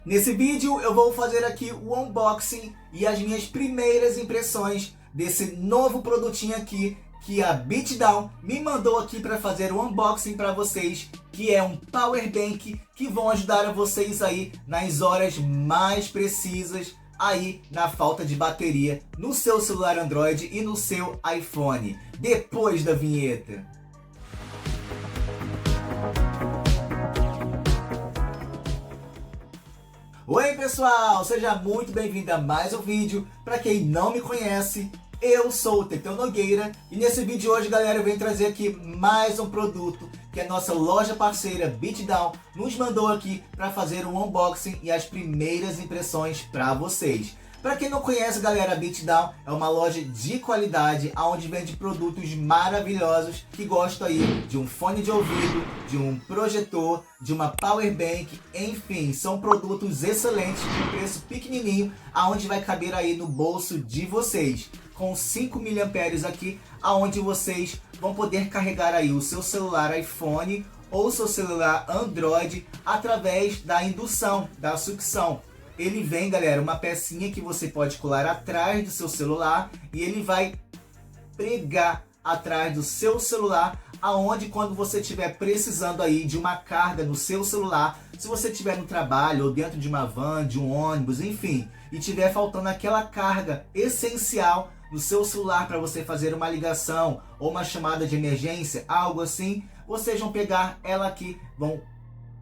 Nesse vídeo eu vou fazer aqui o unboxing e as minhas primeiras impressões desse novo produtinho aqui que a BeatDown me mandou aqui para fazer o unboxing para vocês, que é um power bank que vão ajudar a vocês aí nas horas mais precisas aí na falta de bateria no seu celular Android e no seu iPhone. Depois da vinheta. Oi pessoal, seja muito bem-vindo a mais um vídeo. Para quem não me conhece, eu sou o Teteu Nogueira e nesse vídeo de hoje, galera, eu venho trazer aqui mais um produto que a nossa loja parceira BeatDown nos mandou aqui para fazer um unboxing e as primeiras impressões para vocês. Para quem não conhece, galera, a BeatDown é uma loja de qualidade onde vende produtos maravilhosos que gostam aí de um fone de ouvido, de um projetor, de uma power bank, enfim, são produtos excelentes com preço pequenininho, aonde vai caber aí no bolso de vocês, com 5 mAh aqui, aonde vocês vão poder carregar aí o seu celular iPhone ou seu celular Android através da indução, da sucção. Ele vem, galera, uma pecinha que você pode colar atrás do seu celular e ele vai pregar atrás do seu celular, aonde quando você estiver precisando aí de uma carga no seu celular, se você estiver no trabalho ou dentro de uma van, de um ônibus, enfim, e estiver faltando aquela carga essencial no seu celular para você fazer uma ligação ou uma chamada de emergência, algo assim, vocês vão pegar ela aqui, vão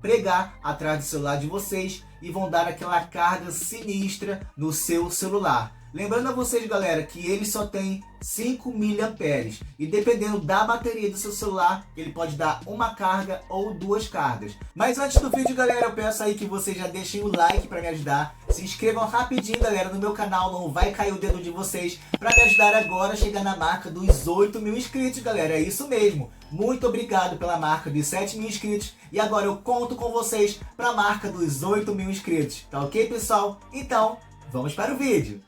pregar atrás do celular de vocês e vão dar aquela carga sinistra no seu celular. Lembrando a vocês, galera, que ele só tem 5 mAh e dependendo da bateria do seu celular, ele pode dar uma carga ou duas cargas. Mas antes do vídeo, galera, eu peço aí que vocês já deixem o like para me ajudar. Se inscrevam rapidinho, galera, no meu canal, não vai cair o dedo de vocês, para me ajudar agora a chegar na marca dos 8 mil inscritos, galera. É isso mesmo. Muito obrigado pela marca dos 7 mil inscritos e agora eu conto com vocês para a marca dos 8 mil inscritos. Tá ok, pessoal? Então, vamos para o vídeo.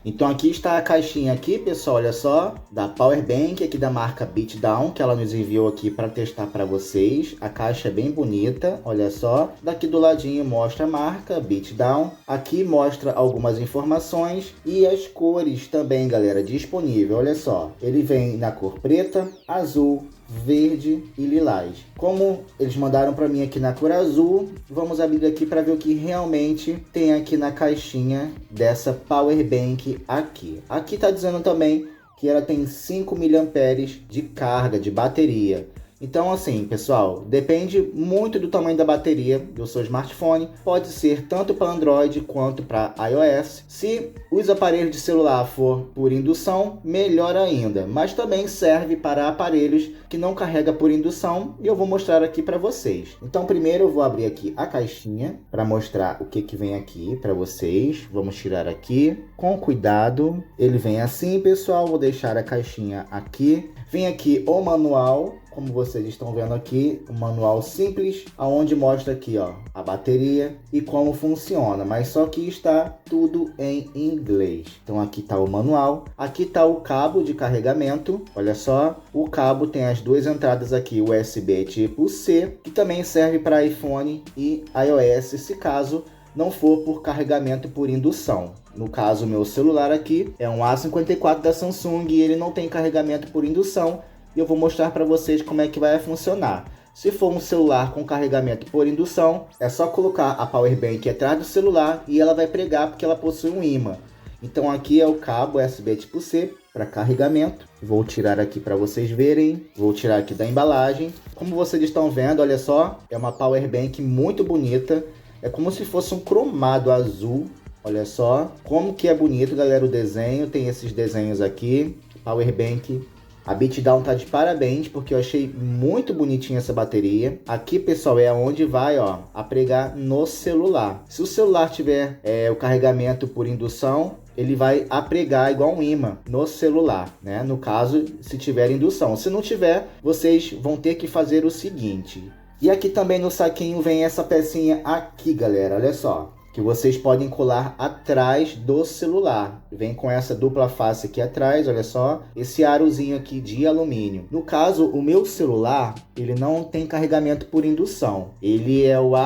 Então aqui está a caixinha aqui, pessoal, olha só, da Power Bank aqui da marca BeatDown, que ela nos enviou aqui para testar para vocês. A caixa é bem bonita, olha só. Daqui do ladinho mostra a marca BeatDown. Aqui mostra algumas informações e as cores também, galera, disponível. Olha só, ele vem na cor preta, azul, verde e lilás. Como eles mandaram para mim aqui na cor azul, vamos abrir aqui para ver o que realmente tem aqui na caixinha dessa Power Bank aqui. Aqui tá dizendo também que ela tem 5 mAh de carga de bateria. Então assim, pessoal, depende muito do tamanho da bateria do seu smartphone. Pode ser tanto para Android quanto para iOS. Se os aparelhos de celular for por indução, melhor ainda. Mas também serve para aparelhos que não carrega por indução. E eu vou mostrar aqui para vocês. Então primeiro eu vou abrir aqui a caixinha para mostrar o que vem aqui para vocês. Vamos tirar aqui com cuidado. Ele vem assim, pessoal. Vou deixar a caixinha aqui. Vem aqui o manual, como vocês estão vendo aqui, um manual simples, aonde mostra aqui, ó, a bateria e como funciona, mas só que está tudo em inglês. Então aqui está o manual, aqui está o cabo de carregamento, olha só, o cabo tem as duas entradas aqui, USB tipo C, que também serve para iPhone e iOS, se caso não for por carregamento por indução. No caso, meu celular aqui é um A54 da Samsung e ele não tem carregamento por indução. E eu vou mostrar para vocês como é que vai funcionar. Se for um celular com carregamento por indução, é só colocar a Power Bank atrás do celular e ela vai pregar porque ela possui um ímã. Então aqui é o cabo USB tipo C para carregamento. Vou tirar aqui para vocês verem. Vou tirar aqui da embalagem. Como vocês estão vendo, olha só, é uma Power Bank muito bonita. É como se fosse um cromado azul. Olha só como que é bonito, galera, o desenho. Tem esses desenhos aqui. Power Bank. A BeatDown tá de parabéns, porque eu achei muito bonitinha essa bateria. Aqui, pessoal, é onde vai, ó, a pregar no celular. Se o celular tiver o carregamento por indução, ele vai apregar igual um ímã no celular, né? No caso, se tiver indução. Se não tiver, vocês vão ter que fazer o seguinte. E aqui também no saquinho vem essa pecinha aqui, galera, olha só, que vocês podem colar atrás do celular. Vem com essa dupla face aqui atrás, olha só, esse arozinho aqui de alumínio. No caso, o meu celular, ele não tem carregamento por indução. Ele é o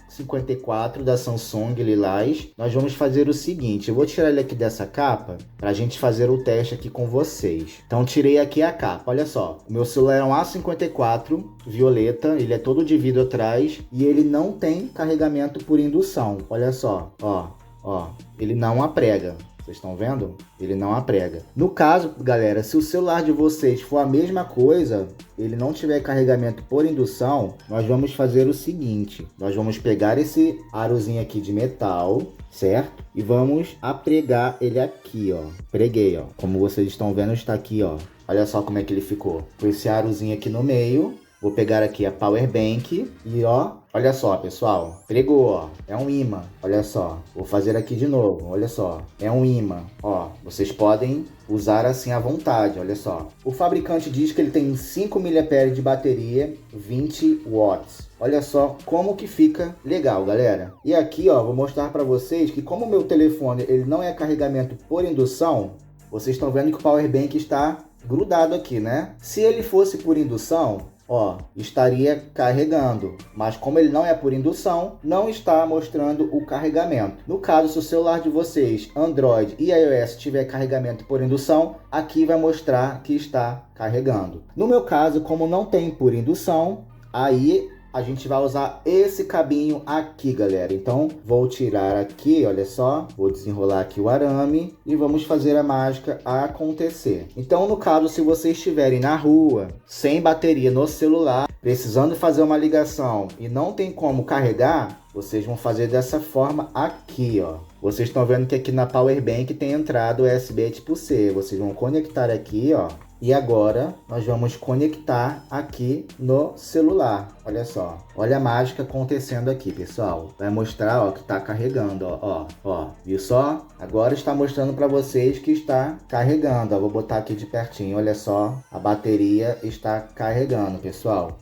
A54 da Samsung Lilás. Nós vamos fazer o seguinte, eu vou tirar ele aqui dessa capa para a gente fazer o teste aqui com vocês. Então tirei aqui a capa, olha só. O meu celular é um A54 violeta, ele é todo de vidro atrás e ele não tem carregamento por indução. Olha só, ó, ele não aprega. Vocês estão vendo? Ele não aprega. No caso, galera, se o celular de vocês for a mesma coisa, ele não tiver carregamento por indução, nós vamos fazer o seguinte. Nós vamos pegar esse arozinho aqui de metal, certo? E vamos apregar ele aqui, ó. Preguei, ó. Como vocês estão vendo, está aqui, ó. Olha só como é que ele ficou. Com esse arozinho aqui no meio. Vou pegar aqui a Power Bank e ó, olha só, pessoal, pregou, ó, é um ímã, olha só, vou fazer aqui de novo, olha só, é um ímã, ó, vocês podem usar assim à vontade, olha só. O fabricante diz que ele tem 5 mAh de bateria, 20 watts. Olha só como que fica legal, galera. E aqui, ó, vou mostrar para vocês que como o meu telefone ele não é carregamento por indução, vocês estão vendo que o Power Bank está grudado aqui, né? Se ele fosse por indução, ó, estaria carregando, mas como ele não é por indução, não está mostrando o carregamento. No caso, se o celular de vocês, Android e iOS, tiver carregamento por indução, aqui vai mostrar que está carregando. No meu caso, como não tem por indução, aí a gente vai usar esse cabinho aqui, galera. Então, vou tirar aqui, olha só. Vou desenrolar aqui o arame e vamos fazer a mágica acontecer. Então, no caso, se vocês estiverem na rua, sem bateria no celular, precisando fazer uma ligação e não tem como carregar, vocês vão fazer dessa forma aqui, ó. Vocês estão vendo que aqui na Power Bank tem entrada USB tipo C. Vocês vão conectar aqui, ó. E agora nós vamos conectar aqui no celular. Olha só, olha a mágica acontecendo aqui, pessoal. Vai mostrar, ó, que está carregando, ó, viu só? Agora está mostrando para vocês que está carregando. Ó, vou botar aqui de pertinho, olha só, a bateria está carregando, pessoal.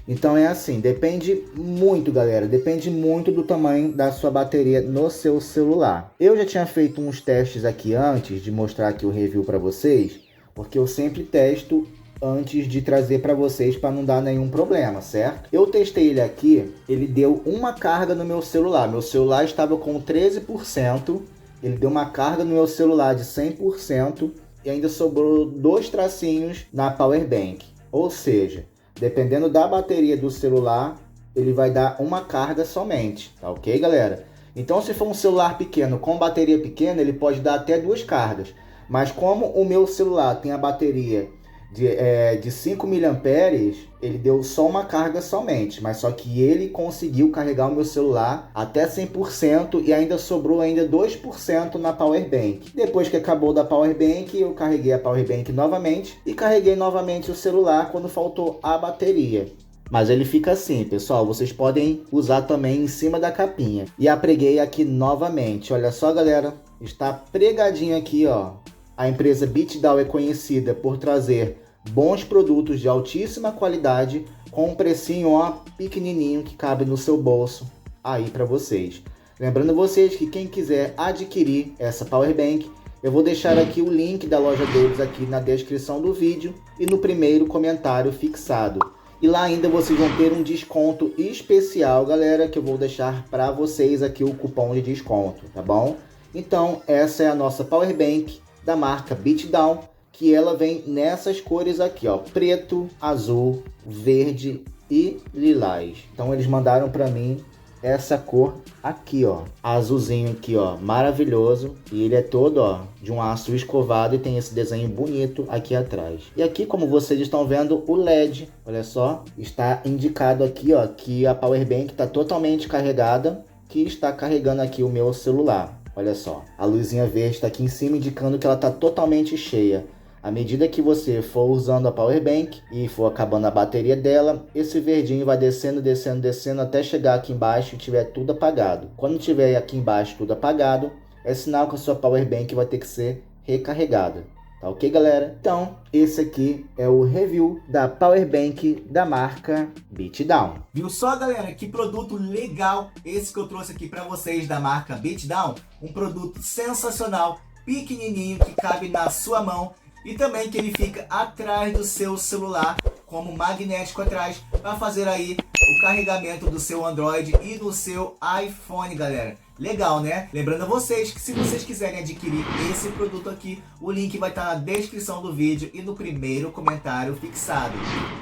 Então é assim, depende muito, galera, depende muito do tamanho da sua bateria no seu celular. Eu já tinha feito uns testes aqui antes de mostrar aqui o review para vocês, porque eu sempre testo antes de trazer para vocês para não dar nenhum problema, certo? Eu testei ele aqui, ele deu uma carga no meu celular. Meu celular estava com 13%, ele deu uma carga no meu celular de 100% e ainda sobrou 2 tracinhos na Power Bank. Ou seja, dependendo da bateria do celular, ele vai dar uma carga somente, tá ok, galera? Então, se for um celular pequeno com bateria pequena, ele pode dar até 2 cargas. Mas como o meu celular tem a bateria de 5 mAh, ele deu só uma carga somente. Mas só que ele conseguiu carregar o meu celular até 100% e ainda sobrou ainda 2% na Power Bank. Depois que acabou da Power Bank, eu carreguei a Power Bank novamente e carreguei novamente o celular quando faltou a bateria. Mas ele fica assim, pessoal, vocês podem usar também em cima da capinha. E apreguei aqui novamente, olha só, galera, está pregadinho aqui, ó. A empresa BitDAO é conhecida por trazer bons produtos de altíssima qualidade com um precinho, ó, pequenininho que cabe no seu bolso aí para vocês. Lembrando vocês que quem quiser adquirir essa Power Bank, eu vou deixar aqui o link da loja deles aqui na descrição do vídeo e no primeiro comentário fixado. E lá ainda vocês vão ter um desconto especial, galera, que eu vou deixar para vocês aqui o cupom de desconto, tá bom? Então, essa é a nossa Power Bank da marca BitDAO, que ela vem nessas cores aqui, ó, preto, azul, verde e lilás. Então eles mandaram para mim essa cor aqui, ó, azulzinho aqui, ó, maravilhoso, e ele é todo, ó, de um aço escovado e tem esse desenho bonito aqui atrás. E aqui, como vocês estão vendo, o LED, olha só, está indicado aqui, ó, que a Power Bank está totalmente carregada, que está carregando aqui o meu celular. Olha só, a luzinha verde está aqui em cima indicando que ela está totalmente cheia. À medida que você for usando a Power Bank e for acabando a bateria dela, esse verdinho vai descendo, descendo, descendo até chegar aqui embaixo e tiver tudo apagado. Quando tiver aqui embaixo tudo apagado, é sinal que a sua Power Bank vai ter que ser recarregada. Tá ok, galera? Então, esse aqui é o review da Power Bank da marca BitDAO. Viu só, galera? Que produto legal esse que eu trouxe aqui para vocês da marca BitDAO. Um produto sensacional, pequenininho, que cabe na sua mão e também que ele fica atrás do seu celular, como magnético atrás, para fazer aí o carregamento do seu Android e do seu iPhone, galera. Legal, né? Lembrando a vocês que se vocês quiserem adquirir esse produto aqui, o link vai estar na descrição do vídeo e no primeiro comentário fixado.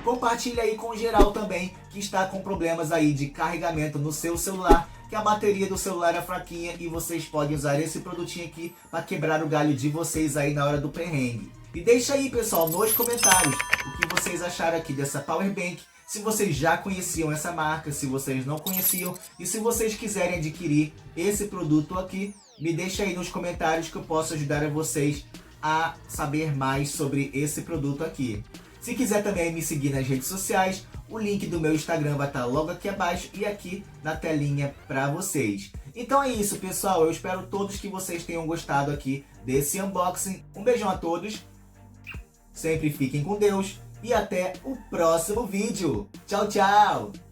Compartilha aí com geral também que está com problemas aí de carregamento no seu celular, que a bateria do celular é fraquinha e vocês podem usar esse produtinho aqui para quebrar o galho de vocês aí na hora do perrengue. E deixa aí, pessoal, nos comentários o que vocês acharam aqui dessa Powerbank. Se vocês já conheciam essa marca, se vocês não conheciam e se vocês quiserem adquirir esse produto aqui, me deixa aí nos comentários que eu posso ajudar a vocês a saber mais sobre esse produto aqui. Se quiser também me seguir nas redes sociais, o link do meu Instagram vai estar logo aqui abaixo e aqui na telinha para vocês. Então é isso, pessoal. Eu espero todos que vocês tenham gostado aqui desse unboxing. Um beijão a todos. Sempre fiquem com Deus. E até o próximo vídeo. Tchau, tchau!